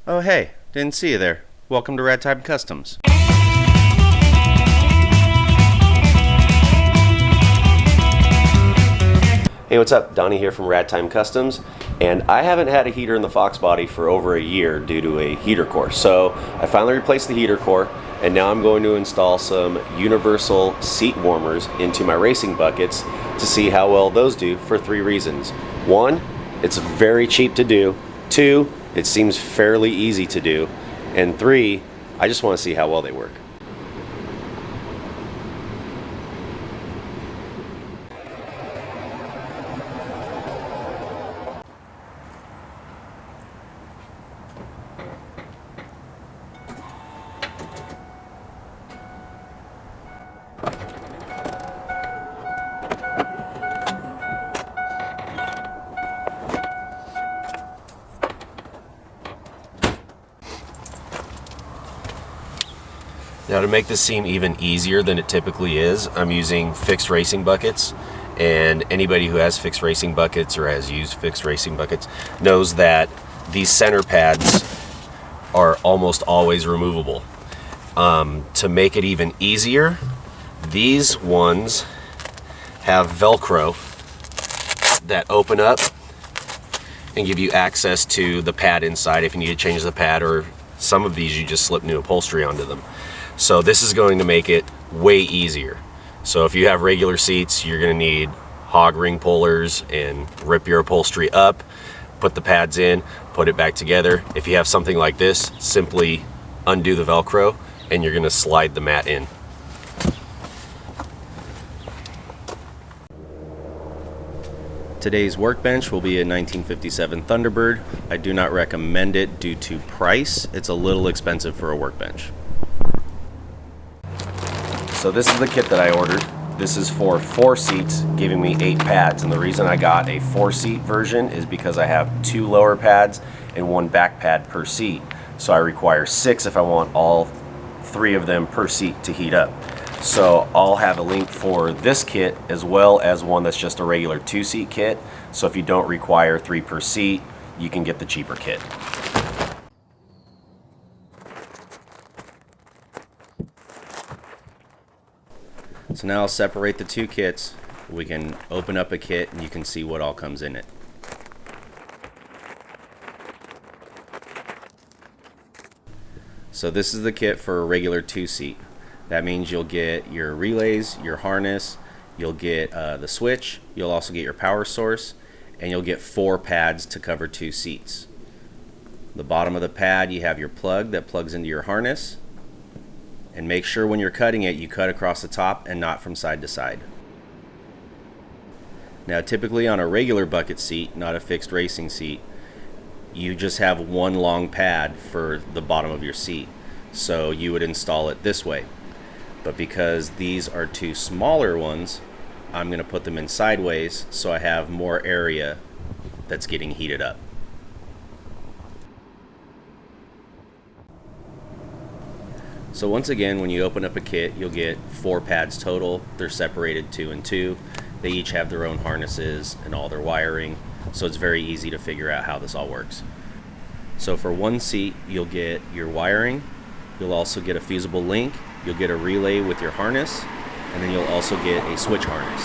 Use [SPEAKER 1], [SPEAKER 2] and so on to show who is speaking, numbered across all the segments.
[SPEAKER 1] Oh hey, didn't see you there. Welcome to Ragtime Customs.
[SPEAKER 2] Hey, what's up? Donnie here from Ragtime Customs, and I haven't had a heater in the Fox body for over a year due to a heater core. So I finally replaced the heater core, and now I'm going to install some universal seat warmers into my racing buckets to see how well those do for 3 reasons. 1, it's very cheap to do. 2, it seems fairly easy to do. And 3, I just want to see how well they work. Now, to make this seem even easier than it typically is, I'm using fixed racing buckets, and anybody who has fixed racing buckets or has used fixed racing buckets knows that these center pads are almost always removable. To make it even easier, these ones have Velcro that open up and give you access to the pad inside if you need to change the pad, or some of these you just slip new upholstery onto them. So this is going to make it way easier. So if you have regular seats, you're going to need hog ring pullers and rip your upholstery up, put the pads in, put it back together. If you have something like this, simply undo the Velcro and you're going to slide the mat in.
[SPEAKER 1] Today's workbench will be a 1957 Thunderbird. I do not recommend it due to price. It's a little expensive for a workbench.
[SPEAKER 2] So this is the kit that I ordered. This is for 4 seats, giving me 8 pads. And the reason I got a 4-seat version is because I have 2 lower pads and 1 back pad per seat. So I require 6 if I want all 3 of them per seat to heat up. So I'll have a link for this kit as well as one that's just a regular 2-seat kit. So if you don't require 3 per seat, you can get the cheaper kit.
[SPEAKER 1] So now I'll separate the 2 kits. We can open up a kit and you can see what all comes in it. So this is the kit for a regular 2-seat. That means you'll get your relays, your harness, you'll get the switch, you'll also get your power source, and you'll get 4 pads to cover 2 seats. The bottom of the pad, you have your plug that plugs into your harness. And make sure when you're cutting it, you cut across the top and not from side to side. Now typically on a regular bucket seat, not a fixed racing seat, you just have 1 long pad for the bottom of your seat. So you would install it this way. But because these are 2 smaller ones, I'm going to put them in sideways so I have more area that's getting heated up. So once again, when you open up a kit, you'll get 4 pads total. They're separated 2 and 2. They each have their own harnesses and all their wiring, so it's very easy to figure out how this all works. So for 1 seat, you'll get your wiring. You'll also get a fusible link. You'll get a relay with your harness, and then you'll also get a switch harness.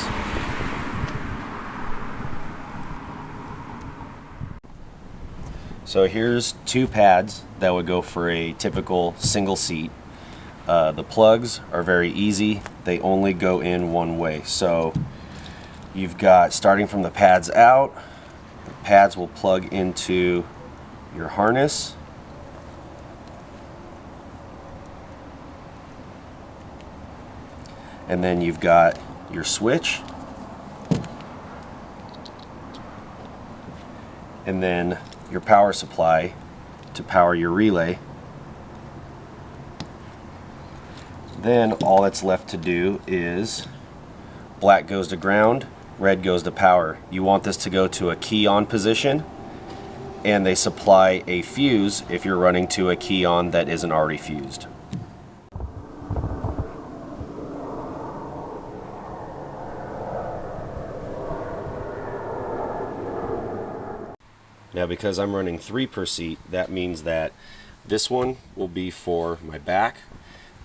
[SPEAKER 2] So here's 2 pads that would go for a typical single seat. The plugs are very easy. They only go in one way. So you've got, starting from the pads out, the pads will plug into your harness. And then you've got your switch. And then your power supply to power your relay. Then all that's left to do is black goes to ground, red goes to power. You want this to go to a key on position, and they supply a fuse if you're running to a key on that isn't already fused. Now because I'm running 3 per seat, that means that this one will be for my back,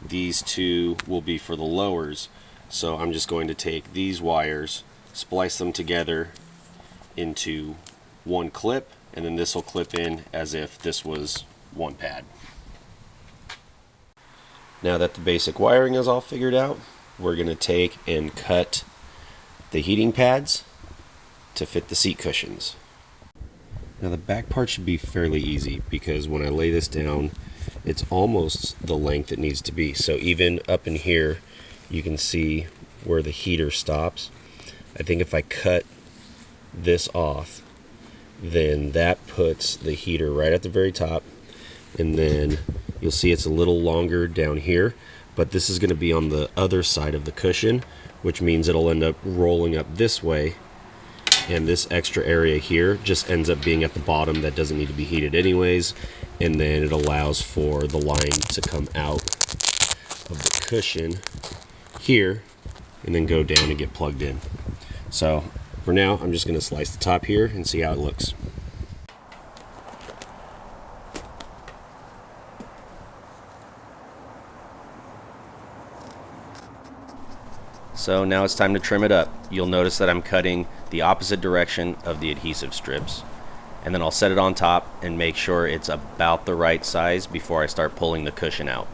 [SPEAKER 2] these 2 will be for the lowers. So I'm just going to take these wires, splice them together into one clip, and then this will clip in as if this was one pad. Now that the basic wiring is all figured out, we're going to take and cut the heating pads to fit the seat cushions. Now the back part should be fairly easy because when I lay this down, it's almost the length it needs to be. So even up in here, you can see where the heater stops. I think if I cut this off, then that puts the heater right at the very top, and then you'll see it's a little longer down here, but this is going to be on the other side of the cushion, which means it'll end up rolling up this way, and this extra area here just ends up being at the bottom that doesn't need to be heated anyways, and then it allows for the line to come out of the cushion here and then go down and get plugged in. So for now, I'm just going to slice the top here and see how it looks.
[SPEAKER 1] So now it's time to trim it up. You'll notice that I'm cutting the opposite direction of the adhesive strips. And then I'll set it on top and make sure it's about the right size before I start pulling the cushion out.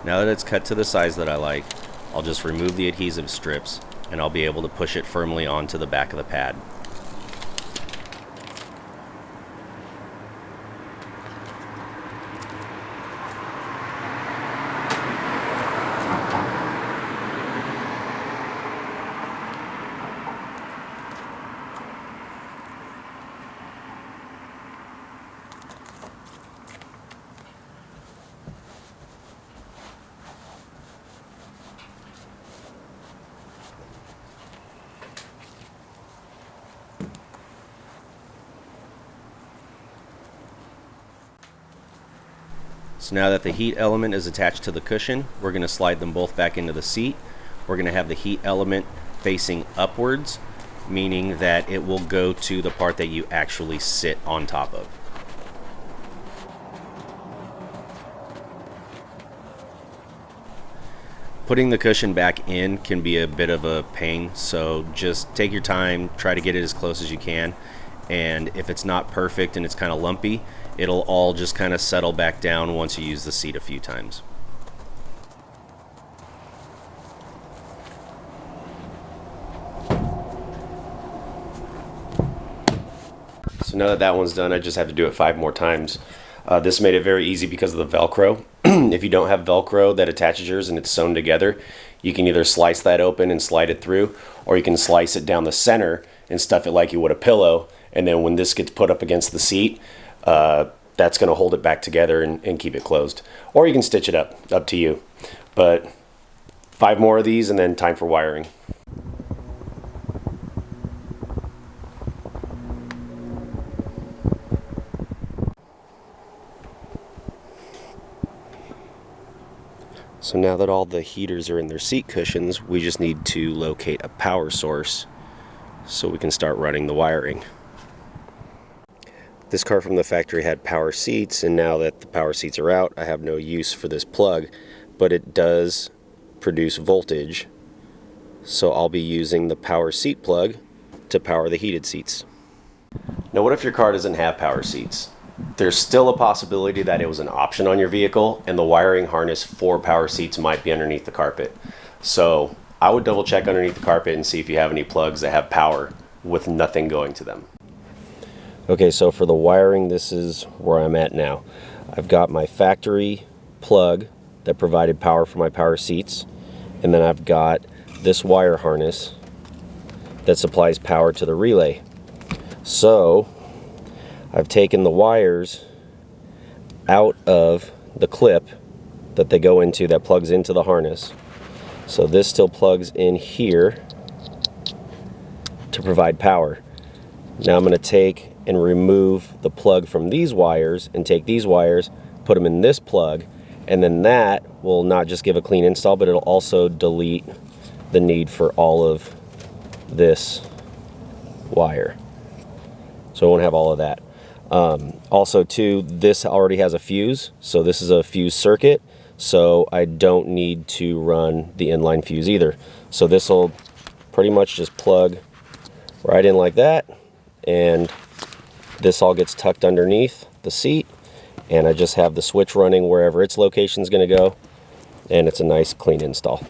[SPEAKER 1] Now that it's cut to the size that I like, I'll just remove the adhesive strips and I'll be able to push it firmly onto the back of the pad. So now that the heat element is attached to the cushion, we're going to slide them both back into the seat. We're going to have the heat element facing upwards, meaning that it will go to the part that you actually sit on top of. Putting the cushion back in can be a bit of a pain, so just take your time, try to get it as close as you can, and if it's not perfect and it's kind of lumpy, it'll all just kind of settle back down once you use the seat a few times.
[SPEAKER 2] So now that that one's done, I just have to do it 5 more times. This made it very easy because of the Velcro. If you don't have Velcro that attaches yours and it's sewn together, you can either slice that open and slide it through, or you can slice it down the center and stuff it like you would a pillow, and then when this gets put up against the seat, that's going to hold it back together and keep it closed. Or you can stitch it up to you. But 5 more of these and then time for wiring. So now that all the heaters are in their seat cushions, we just need to locate a power source so we can start running the wiring. This car from the factory had power seats, and now that the power seats are out, I have no use for this plug, but it does produce voltage, so I'll be using the power seat plug to power the heated seats. Now what if your car doesn't have power seats? There's still a possibility that it was an option on your vehicle and the wiring harness for power seats might be underneath the carpet. So I would double check underneath the carpet and see if you have any plugs that have power with nothing going to them. Okay, so for the wiring, this is where I'm at now. I've got my factory plug that provided power for my power seats, and then I've got this wire harness that supplies power to the relay. So I've taken the wires out of the clip that they go into that plugs into the harness. So this still plugs in here to provide power. Now I'm going to take and remove the plug from these wires and take these wires, put them in this plug, and then that will not just give a clean install, but it'll also delete the need for all of this wire. So I won't have all of that. Also too, this already has a fuse, so this is a fuse circuit, so I don't need to run the inline fuse either. So this will pretty much just plug right in like that, and this all gets tucked underneath the seat, and I just have the switch running wherever its location is going to go, and it's a nice clean install.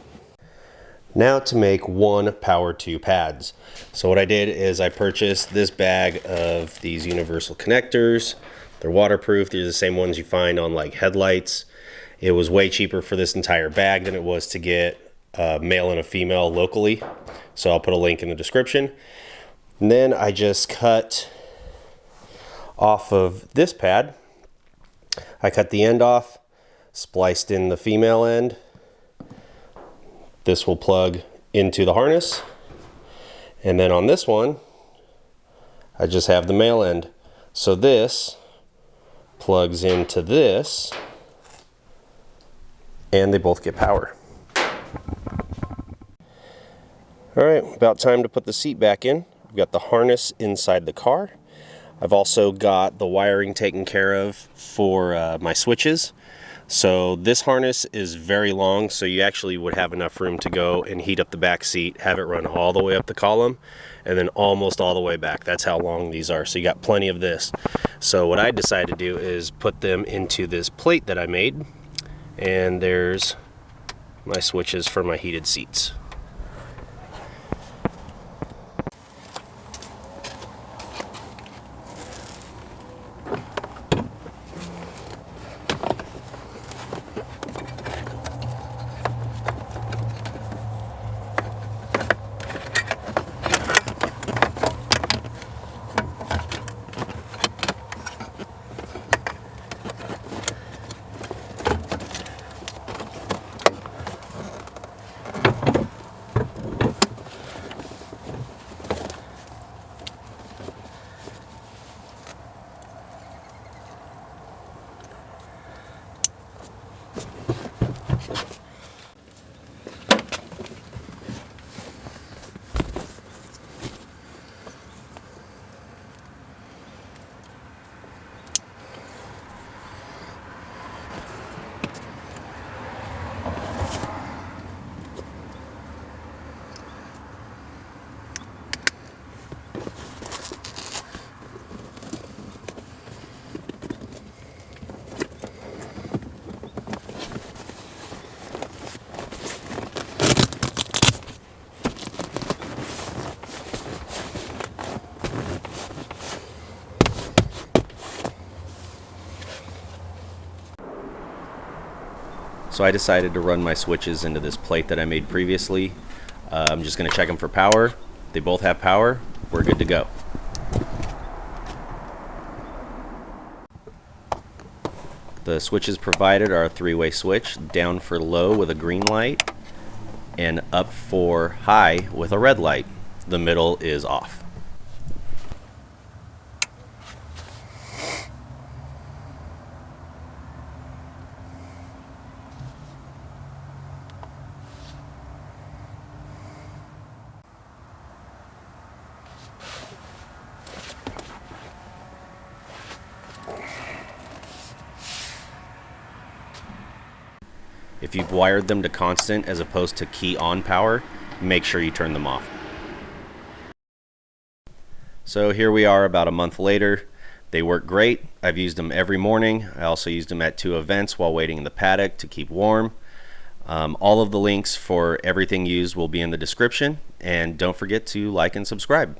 [SPEAKER 2] Now to make one Power 2 pads. So what I did is I purchased this bag of these universal connectors. They're waterproof. These are the same ones you find on like headlights. It was way cheaper for this entire bag than it was to get a male and a female locally. So I'll put a link in the description. And then I just cut off of this pad. I cut the end off, spliced in the female end. This will plug into the harness. And then on this one, I just have the male end. So this plugs into this, and they both get power. All right, about time to put the seat back in. I've got the harness inside the car. I've also got the wiring taken care of for my switches. So this harness is very long, so you actually would have enough room to go and heat up the back seat, have it run all the way up the column, and then almost all the way back. That's how long these are, so you got plenty of this. So what I decided to do is put them into this plate that I made, and there's my switches for my heated seats. So I decided to run my switches into this plate that I made previously. I'm just going to check them for power. They both have power. We're good to go. The switches provided are a three-way switch, down for low with a green light, and up for high with a red light. The middle is off. If you've wired them to constant as opposed to key on power, make sure you turn them off. So here we are about a month later. They work great. I've used them every morning. I also used them at 2 events while waiting in the paddock to keep warm. All of the links for everything used will be in the description, and don't forget to like and subscribe.